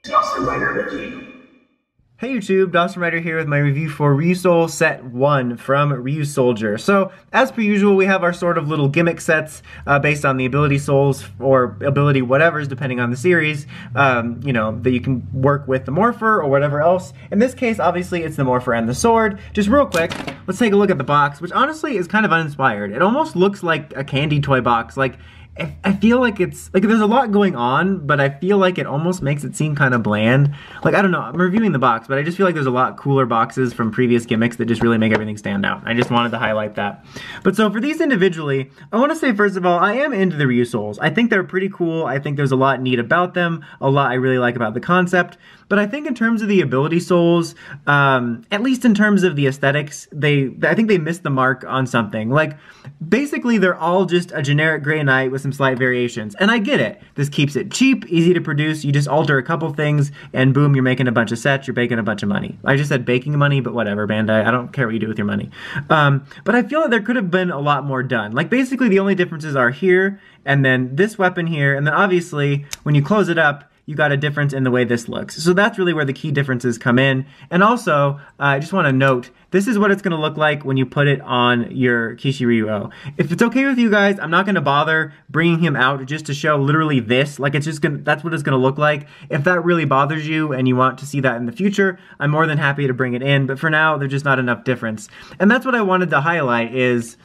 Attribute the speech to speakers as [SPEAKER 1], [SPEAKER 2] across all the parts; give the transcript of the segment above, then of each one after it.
[SPEAKER 1] Hey YouTube, Dawson Ryder here with my review for Ryusoul Set 1 from Ryusoulger. So, as per usual, we have our sort of little gimmick sets based on the ability souls, or ability whatevers, depending on the series, you know, that you can work with the Morpher or whatever else. In this case, obviously, it's the Morpher and the sword. Just real quick, let's take a look at the box, which honestly is kind of uninspired. It almost looks like a candy toy box, like, I feel like it's, like there's a lot going on, but I feel like it almost makes it seem kind of bland. Like, I don't know, I'm reviewing the box, but I just feel like there's a lot cooler boxes from previous gimmicks that just really make everything stand out. I just wanted to highlight that. But so for these individually, I want to say first of all, I am into the Ryusouls. I think they're pretty cool. I think there's a lot neat about them, a lot I really like about the concept. But I think in terms of the ability souls, at least in terms of the aesthetics, I think they missed the mark on something. Like, basically they're all just a generic gray knight with some slight variations. And I get it. This keeps it cheap, easy to produce. You just alter a couple things and boom, you're making a bunch of sets, you're making a bunch of money. I just said baking money, but whatever, Bandai. I don't care what you do with your money. But I feel that there could have been a lot more done. Like, basically the only differences are here, and then this weapon here, and then obviously when you close it up, you got a difference in the way this looks. So that's really where the key differences come in. And also, I just want to note, this is what it's going to look like when you put it on your Kishiryuoh. If it's okay with you guys, I'm not going to bother bringing him out just to show literally this. Like, it's just gonna, that's what it's going to look like. If that really bothers you and you want to see that in the future, I'm more than happy to bring it in. But for now, there's just not enough difference. And that's what I wanted to highlight is,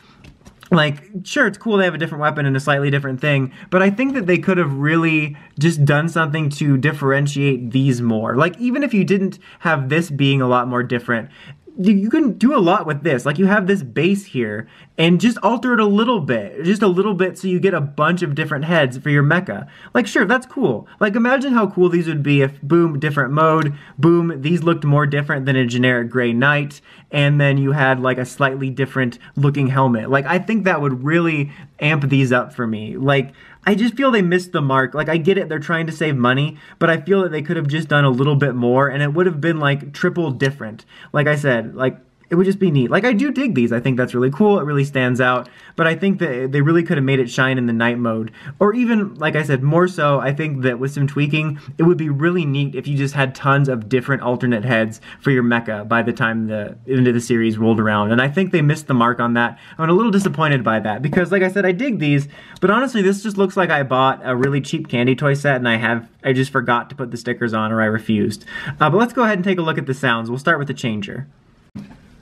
[SPEAKER 1] like, sure, it's cool they have a different weapon and a slightly different thing, but I think that they could have really just done something to differentiate these more. Like, even if you didn't have this being a lot more different, you can do a lot with this. Like, you have this base here, and just alter it a little bit. Just a little bit so you get a bunch of different heads for your mecha. Like, sure, that's cool. Like, imagine how cool these would be if, boom, different mode, boom, these looked more different than a generic gray knight, and then you had, like, a slightly different looking helmet. Like, I think that would really amp these up for me. Like, I just feel they missed the mark. Like, I get it, they're trying to save money, but I feel that they could have just done a little bit more, and it would have been, like, triple different. Like I said, like, it would just be neat. Like, I do dig these. I think that's really cool. It really stands out. But I think that they really could have made it shine in the night mode. Or even, like I said, more so, I think that with some tweaking, it would be really neat if you just had tons of different alternate heads for your mecha by the time the end of the series rolled around. And I think they missed the mark on that. I'm a little disappointed by that. Because, like I said, I dig these. But honestly, this just looks like I bought a really cheap candy toy set and I just forgot to put the stickers on, or I refused. But let's go ahead and take a look at the sounds. We'll start with the changer.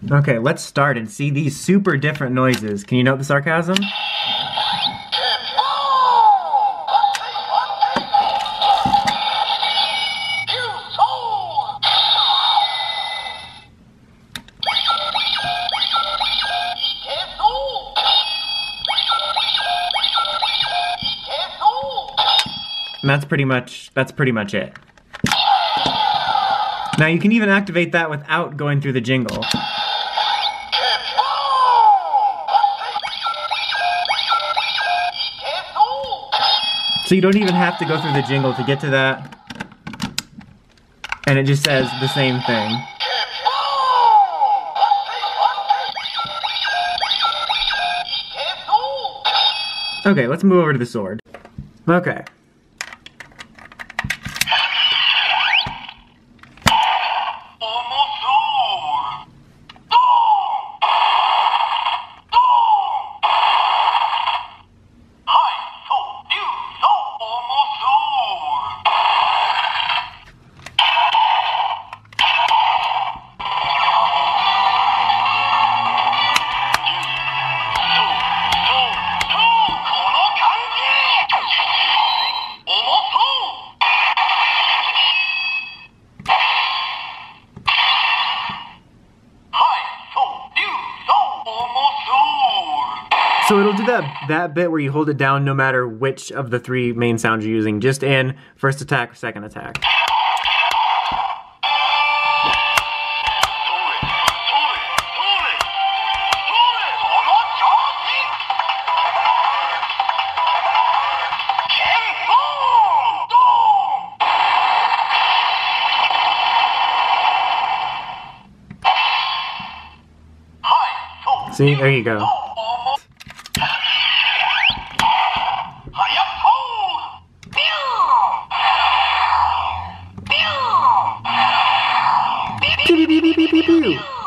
[SPEAKER 1] Okay, let's start and see these super different noises. Can you note the sarcasm? And that's pretty much it. Now you can even activate that without going through the jingle. So you don't even have to go through the jingle to get to that. And it just says the same thing. Okay, let's move over to the sword. Okay. So it'll do that bit where you hold it down no matter which of the three main sounds you're using, just in first attack or second attack. See, there you go. Pew!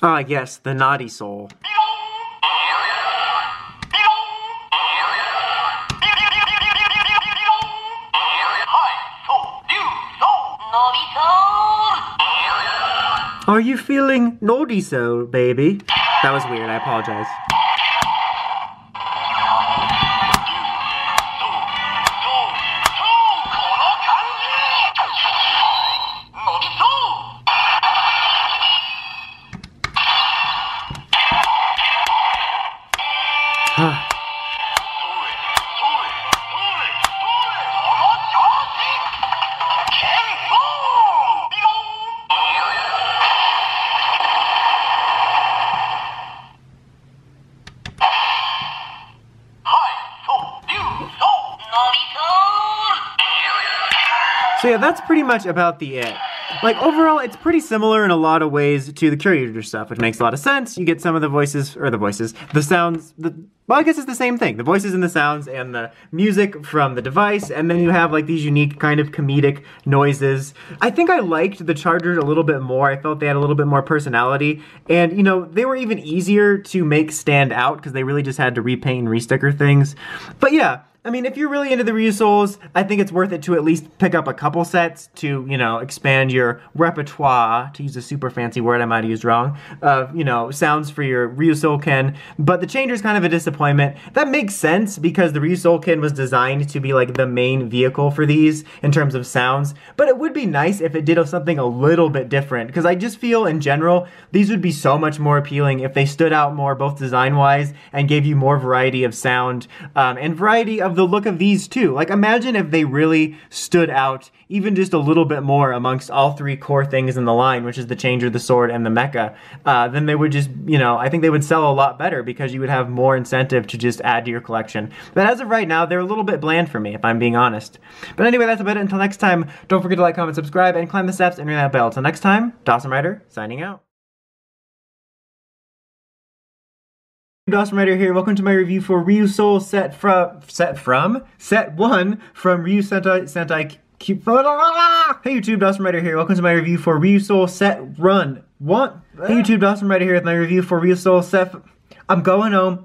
[SPEAKER 1] Ah, yes, the naughty soul. Are you feeling naughty soul, baby? That was weird, I apologize. So yeah, that's pretty much about it. Like, overall, it's pretty similar in a lot of ways to the Kisiryu stuff, which makes a lot of sense. You get some of the sounds, well, I guess it's the same thing. The voices and the sounds and the music from the device, and then you have, like, these unique kind of comedic noises. I think I liked the Chargers a little bit more. I felt they had a little bit more personality, and, you know, they were even easier to make stand out, because they really just had to repaint and resticker things. But yeah, I mean, if you're really into the Ryusouls, I think it's worth it to at least pick up a couple sets to, you know, expand your repertoire, to use a super fancy word I might have used wrong, of, you know, sounds for your Ryusoulken. But the Changer's kind of a disappointment. That makes sense because the Ryusoulken was designed to be like the main vehicle for these in terms of sounds. But it would be nice if it did something a little bit different, because I just feel in general these would be so much more appealing if they stood out more both design-wise and gave you more variety of sound and variety of the look of these too. Like, imagine if they really stood out even just a little bit more amongst all three core things in the line, which is the Changer, the Sword, and the Mecha. Then they would just, you know, I think they would sell a lot better because you would have more incentive to just add to your collection. But as of right now, they're a little bit bland for me, if I'm being honest. But anyway, that's about it. Until next time, don't forget to like, comment, subscribe, and climb the steps and ring that bell. Until next time, Dawson Rider, signing out. Dawson Rider here. Welcome to my review for Ryusoul Set 1 from Ryusoul Sentai Hey YouTube, Dawson Rider here. Welcome to my review for Ryusoul Set 1. Hey YouTube, Dawson Rider here with my review for Ryusoul Set. I'm going home.